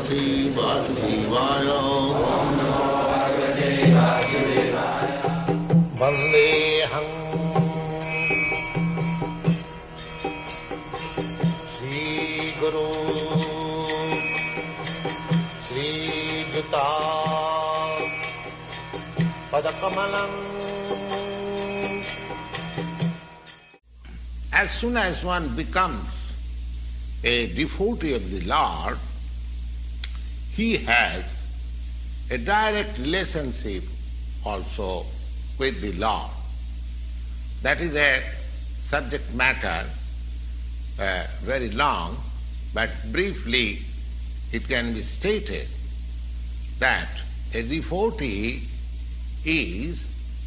Parvati Vasudevaya. Vandeham Shri Guru Shri Juta Padakamalam. As soon as one becomes a devotee of the Lord, he has a direct relationship also with the Lord. That is a subject matter, very long, but briefly it can be stated that a devotee is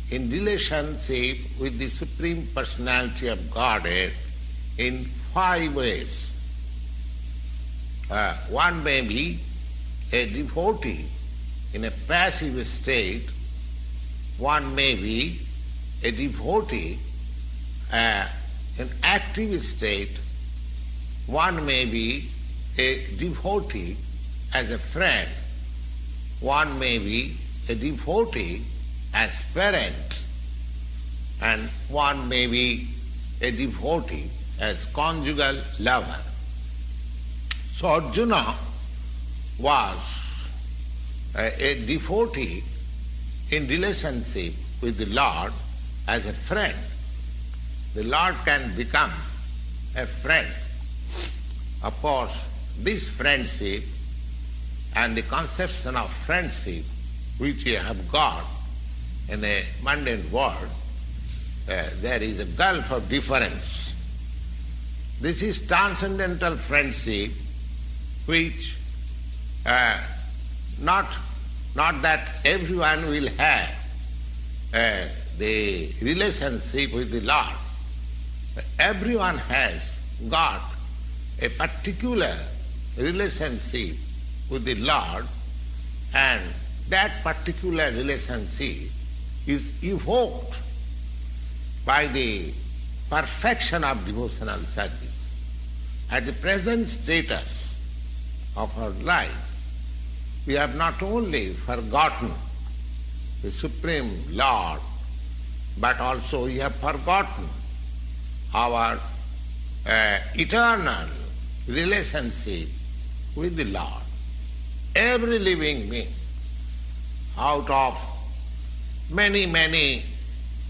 in relationship with the Supreme Personality of Godhead in 5 ways. One may be a devotee in a passive state, one may be a devotee in active state, one may be a devotee as a friend, one may be a devotee as parent, and one may be a devotee as conjugal lover. So Arjuna was a devotee in relationship with the Lord as a friend. The Lord can become a friend. Of course, this friendship and the conception of friendship which you have got in the mundane world, there is a gulf of difference. This is transcendental friendship which not that everyone will have the relationship with the Lord. Everyone has got a particular relationship with the Lord, and that particular relationship is evoked by the perfection of devotional service. At the present status of our life, we have not only forgotten the Supreme Lord, but also we have forgotten our eternal relationship with the Lord. Every living being, out of many, many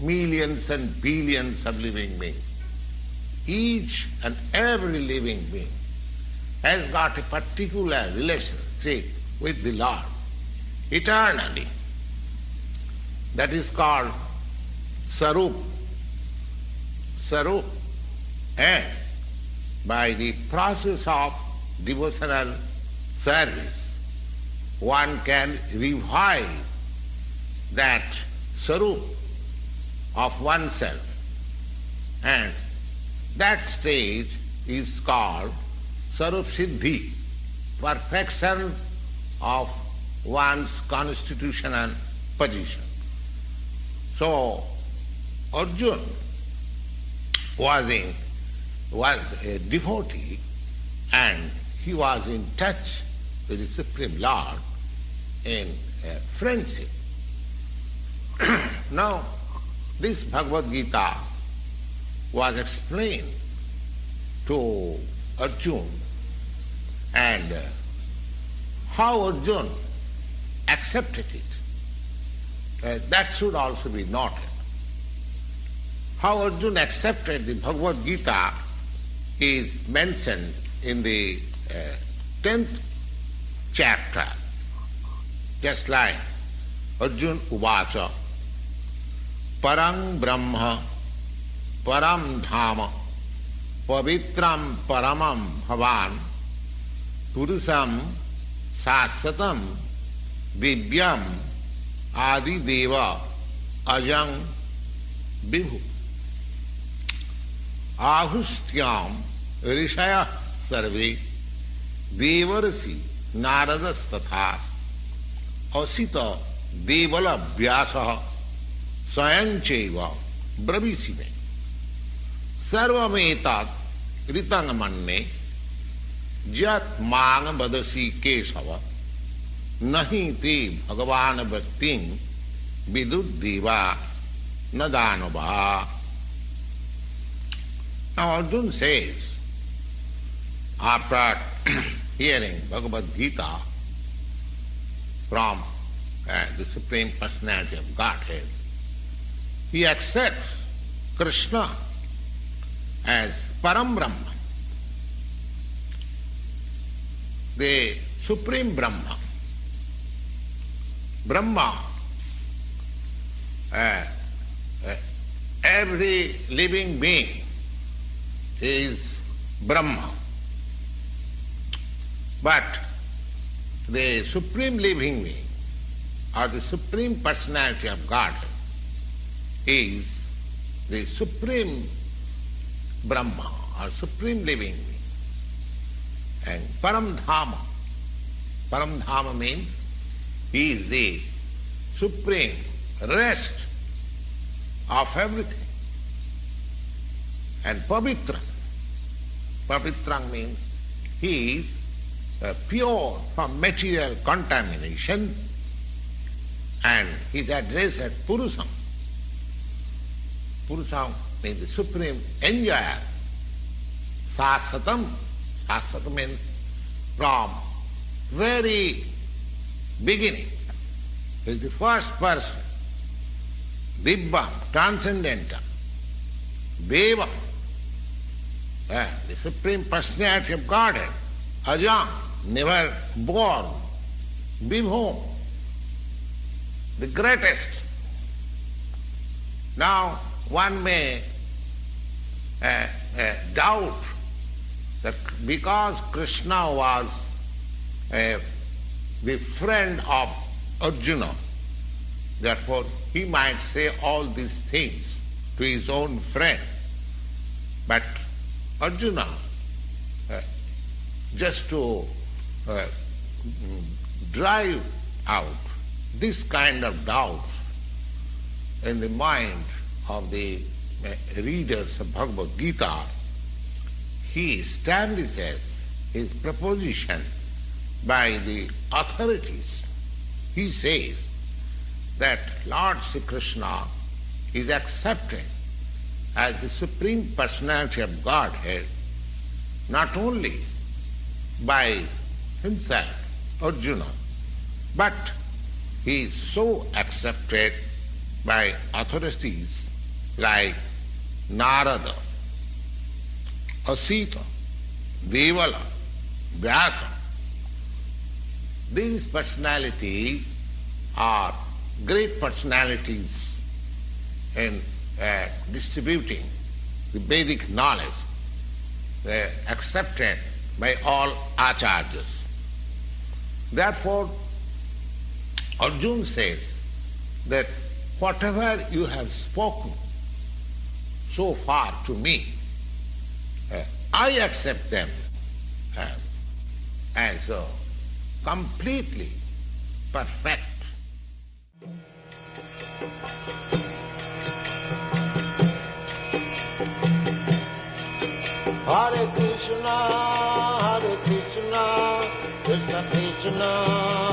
millions and billions of living beings, each and every living being has got a particular relationship with the Lord eternally. That is called Sarup. Sarup. And by the process of devotional service, one can revive that Sarup of oneself. And that stage is called Sarup Siddhi, perfection of one's constitutional position. So Arjuna was a devotee, and he was in touch with the Supreme Lord in friendship. Now, this Bhagavad Gita was explained to Arjuna, and how Arjuna accepted it, that should also be noted. How Arjuna accepted the Bhagavad Gita is mentioned in the 10th chapter, just like Arjuna Uvacha, Parang Brahma, Param Dhama, Pavitram Paramam Bhavan, Purusam Sasatam Divyam Adi Deva Ajang Vibhu. Ahustyam Rishaya Sarve Devarasi Naradas Asita Devala Vyasa Sayancheva Bravisime Sarvametat Ritangamanne Jat mang badasi kesava nahi te bhagavan bhaktin viduddeva nadanava. Now Arjuna says, after hearing Bhagavad Gita from the Supreme Personality of Godhead, he accepts Krishna as Param Brahma, the Supreme Brahma. Brahma, every living being is Brahma. But the Supreme Living Being, or the Supreme Personality of God, is the Supreme Brahma, or Supreme Living Being. And Paramdhama. Paramdhama means he is the supreme rest of everything. And Pavitra. Pavitra means he is pure from material contamination, and his address as Purusam. Purusam means the supreme enjoyer. Sasatam. Sasatam means from very beginning. He is the first person. Dibbam, transcendental. Devam, the Supreme Personality of Godhead. Ajam, never born. Vibhom, the greatest. Now one may doubt that because Krishna was the friend of Arjuna, therefore he might say all these things to his own friend. But Arjuna, just to drive out this kind of doubt in the mind of the readers of Bhagavad Gita, he establishes his proposition by the authorities. He says that Lord Sri Krishna is accepted as the Supreme Personality of Godhead not only by himself, Arjuna, but he is so accepted by authorities like Narada, Asita, Devala, Vyasa. These personalities are great personalities in distributing the Vedic knowledge. They are accepted by all acharyas. Therefore, Arjuna says that whatever you have spoken so far to me, I accept them as completely perfect. Hare Krishna, Krishna Krishna,